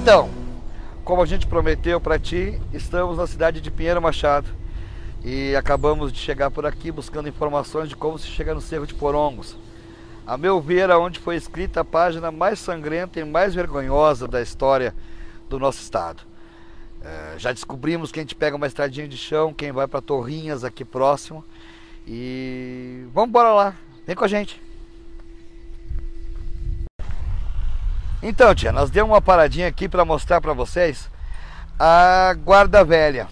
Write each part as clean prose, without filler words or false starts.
Então, como a gente prometeu para ti, estamos na cidade de Pinheiro Machado e acabamos de chegar por aqui buscando informações de como se chega no Cerro de Porongos. A meu ver, aonde foi escrita a página mais sangrenta e mais vergonhosa da história do nosso estado. Já descobrimos que a gente pega uma estradinha de chão, quem vai para Torrinhas aqui próximo, e vamos embora lá, vem com a gente. Então, tia, nós demos uma paradinha aqui para mostrar para vocês a Guarda Velha.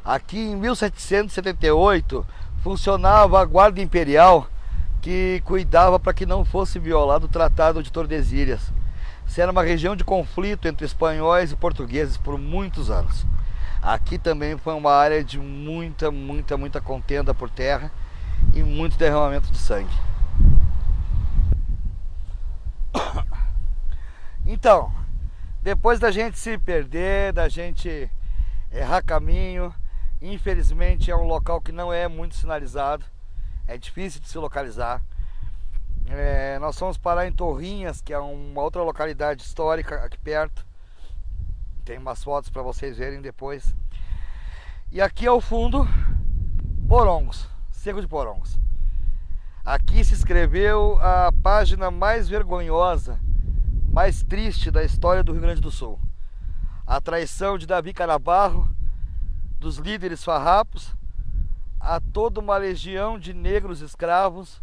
Aqui em 1778 funcionava a Guarda Imperial, que cuidava para que não fosse violado o Tratado de Tordesilhas. Isso era uma região de conflito entre espanhóis e portugueses por muitos anos. Aqui também foi uma área de muita contenda por terra e muito derramamento de sangue. Então, depois da gente se perder, da gente errar caminho, infelizmente é um local que não é muito sinalizado, é difícil de se localizar. Nós fomos parar em Torrinhas, que é uma outra localidade histórica aqui perto. Tem umas fotos para vocês verem depois. E aqui ao fundo, Porongos, Cerro de Porongos. Aqui se escreveu a página mais vergonhosa, mais triste da história do Rio Grande do Sul. A traição de Davi Canabarro, dos líderes farrapos, a toda uma legião de negros escravos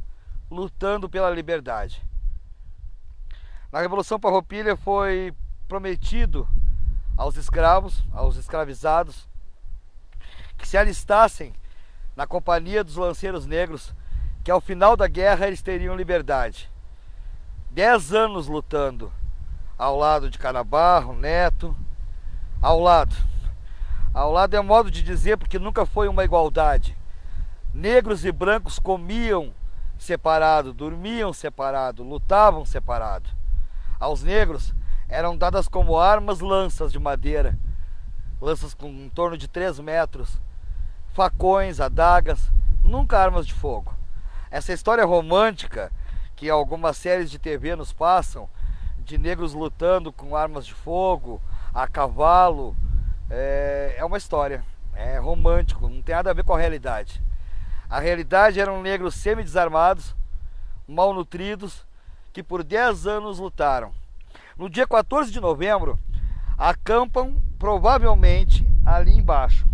lutando pela liberdade. Na Revolução Farroupilha foi prometido aos escravos, aos escravizados, que se alistassem na companhia dos lanceiros negros, que ao final da guerra eles teriam liberdade. 10 anos lutando ao lado de Canabarro, Neto, ao lado é modo de dizer, porque nunca foi uma igualdade. Negros e brancos comiam separado, dormiam separado, lutavam separado. Aos negros eram dadas como armas lanças de madeira, lanças com em torno de 3 metros, facões, adagas, nunca armas de fogo. Essa história romântica que algumas séries de TV nos passam, de negros lutando com armas de fogo, a cavalo, é uma história, é romântico, não tem nada a ver com a realidade. A realidade eram negros semi-desarmados, malnutridos, que por 10 anos lutaram. No dia 14 de novembro, acampam provavelmente ali embaixo,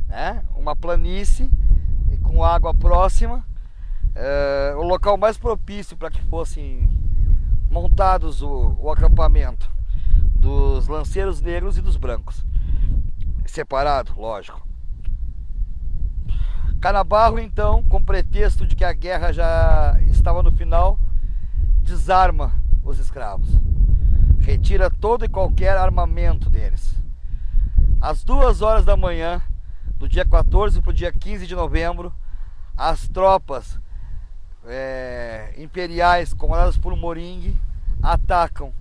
né? Uma planície com água próxima, o local mais propício para que fossem montados o acampamento dos lanceiros negros e dos brancos. Separado, lógico. Canabarro, então, com pretexto de que a guerra já estava no final, desarma os escravos. Retira todo e qualquer armamento deles. Às 2 horas da manhã, do dia 14 para o dia 15 de novembro, as tropas imperiais, comandadas por Moringue, atacam,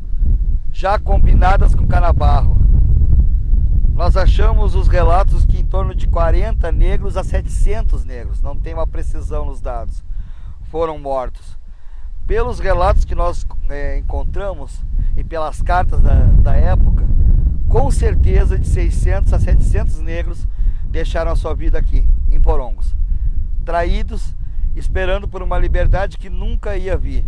já combinadas com Canabarro. Nós achamos os relatos que em torno de 40 negros a 700 negros, não tem uma precisão nos dados, foram mortos. Pelos relatos que nós encontramos e pelas cartas da época, com certeza de 600 a 700 negros deixaram a sua vida aqui, em Porongos, traídos, esperando por uma liberdade que nunca ia vir.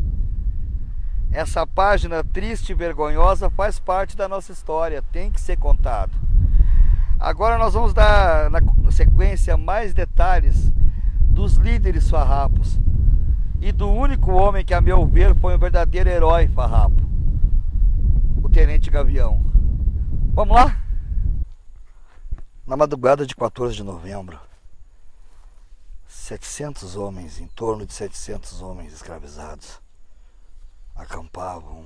Essa página triste e vergonhosa faz parte da nossa história, tem que ser contado. Agora nós vamos dar na sequência mais detalhes dos líderes farrapos e do único homem que, a meu ver, foi um verdadeiro herói farrapo, o Tenente Gavião. Vamos lá? Na madrugada de 14 de novembro, 700 homens, em torno de 700 homens escravizados, acampavam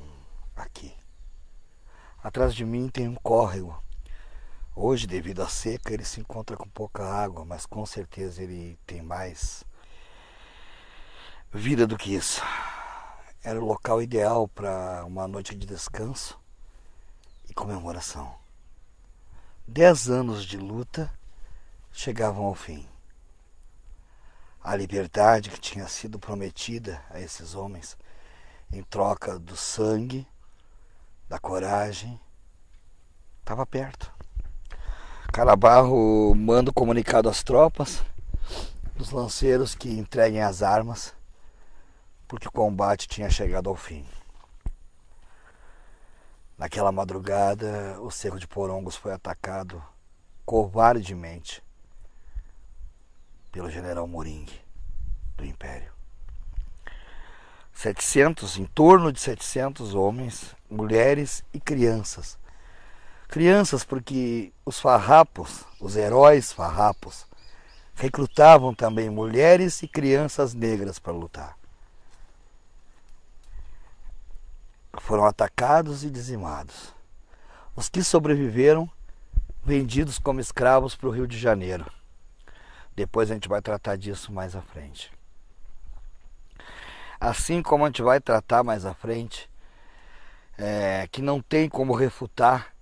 aqui. Atrás de mim tem um córrego. Hoje, devido à seca, ele se encontra com pouca água, mas com certeza ele tem mais vida do que isso. Era o local ideal para uma noite de descanso e comemoração. 10 anos de luta chegavam ao fim. A liberdade que tinha sido prometida a esses homens em troca do sangue, da coragem Estava perto. Canabarro manda o comunicado às tropas, os lanceiros que entreguem as armas, porque o combate tinha chegado ao fim. Naquela madrugada, o cerco de Porongos foi atacado covardemente pelo general Moringue do Império. Em torno de 700 homens, mulheres e crianças. Crianças porque os farrapos, os heróis farrapos, recrutavam também mulheres e crianças negras para lutar. Foram atacados e dizimados. Os que sobreviveram, vendidos como escravos para o Rio de Janeiro. Depois a gente vai tratar disso mais à frente. Assim como a gente vai tratar mais à frente, que não tem como refutar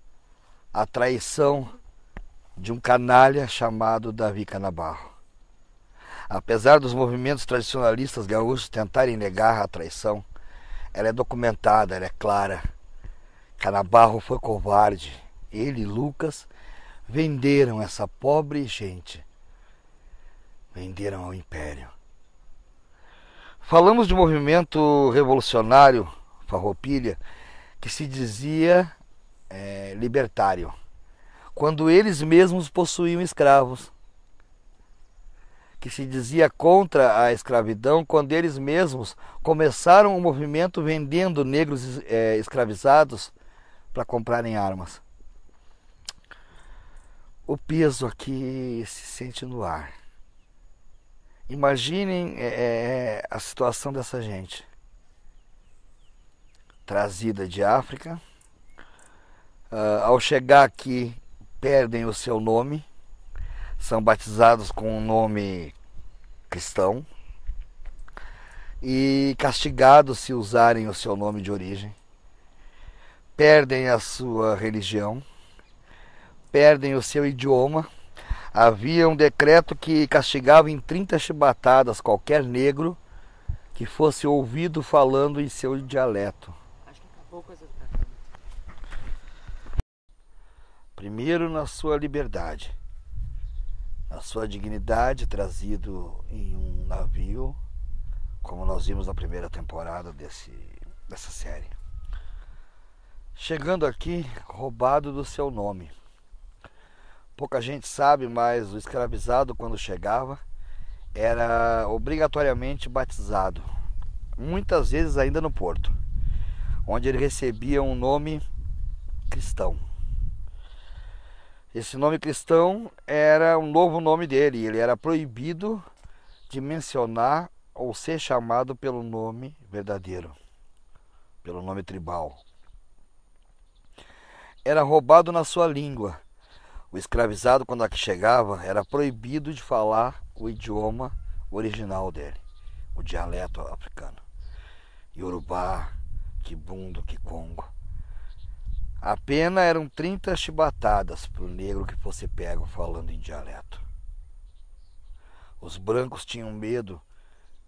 a traição de um canalha chamado Davi Canabarro. Apesar dos movimentos tradicionalistas gaúchos tentarem negar a traição, ela é documentada, ela é clara. Canabarro foi covarde. Ele e Lucas venderam essa pobre gente. Venderam ao Império. Falamos de um movimento revolucionário, Farroupilha, que se dizia libertário, quando eles mesmos possuíam escravos. Que se dizia contra a escravidão quando eles mesmos começaram o movimento vendendo negros escravizados para comprarem armas. O peso aqui se sente no ar. Imaginem a situação dessa gente. Trazida de África. Ao chegar aqui, perdem o seu nome. São batizados com um nome cristão. E castigados se usarem o seu nome de origem. Perdem a sua religião. Perdem o seu idioma. Havia um decreto que castigava em 30 chibatadas qualquer negro que fosse ouvido falando em seu dialeto. Acho que acabou com essa educação. Primeiro na sua liberdade, na sua dignidade, trazido em um navio, como nós vimos na primeira temporada dessa série. Chegando aqui, roubado do seu nome. Pouca gente sabe, mas o escravizado, quando chegava, era obrigatoriamente batizado. Muitas vezes ainda no porto, onde ele recebia um nome cristão. Esse nome cristão era um novo nome dele. Ele era proibido de mencionar ou ser chamado pelo nome verdadeiro, pelo nome tribal. Era roubado na sua língua. O escravizado, quando aqui chegava, era proibido de falar o idioma original dele, o dialeto africano. Yorubá, Kibundo, Kikongo. A pena eram 30 chibatadas para o negro que fosse pego falando em dialeto. Os brancos tinham medo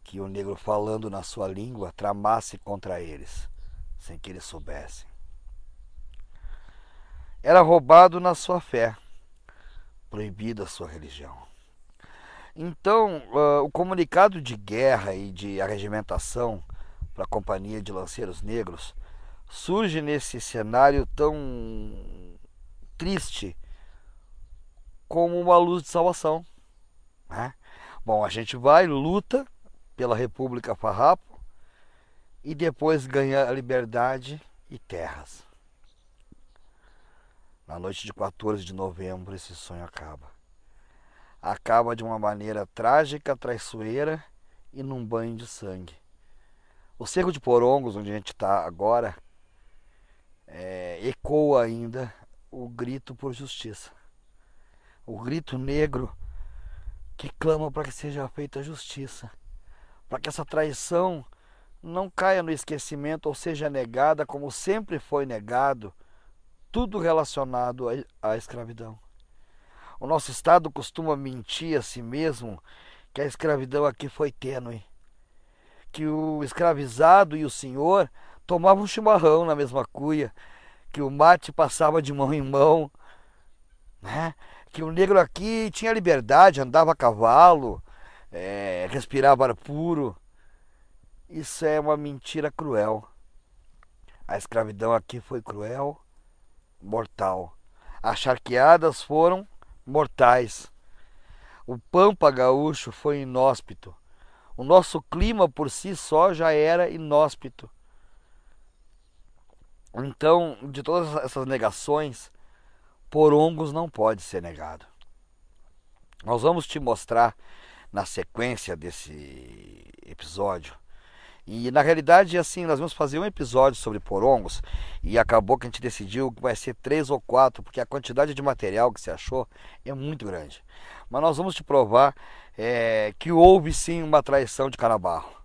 que o negro falando na sua língua tramasse contra eles, sem que eles soubessem. Era roubado na sua fé, proibida a sua religião. Então, o comunicado de guerra e de arregimentação para a Companhia de Lanceiros Negros surge nesse cenário tão triste como uma luz de salvação, né? Bom, a gente vai, luta pela República Farrapo e depois ganha a liberdade e terras. Na noite de 14 de novembro, esse sonho acaba. Acaba de uma maneira trágica, traiçoeira e num banho de sangue. O cerco de Porongos, onde a gente está agora, ecoa ainda o grito por justiça. O grito negro que clama para que seja feita justiça. Para que essa traição não caia no esquecimento ou seja negada como sempre foi negado tudo relacionado à escravidão. O nosso Estado costuma mentir a si mesmo que a escravidão aqui foi tênue, que o escravizado e o senhor tomavam chimarrão na mesma cuia, que o mate passava de mão em mão, né? Que o negro aqui tinha liberdade, andava a cavalo, respirava ar puro. Isso é uma mentira cruel. A escravidão aqui foi cruel, mortal. As charqueadas foram mortais. O pampa gaúcho foi inóspito. O nosso clima por si só já era inóspito. Então, de todas essas negações, Porongos não pode ser negado. Nós vamos te mostrar na sequência desse episódio. E na realidade, assim, nós vamos fazer um episódio sobre Porongos e acabou que a gente decidiu que vai ser 3 ou 4, porque a quantidade de material que se achou é muito grande. Mas nós vamos te provar que houve sim uma traição de Canabarro.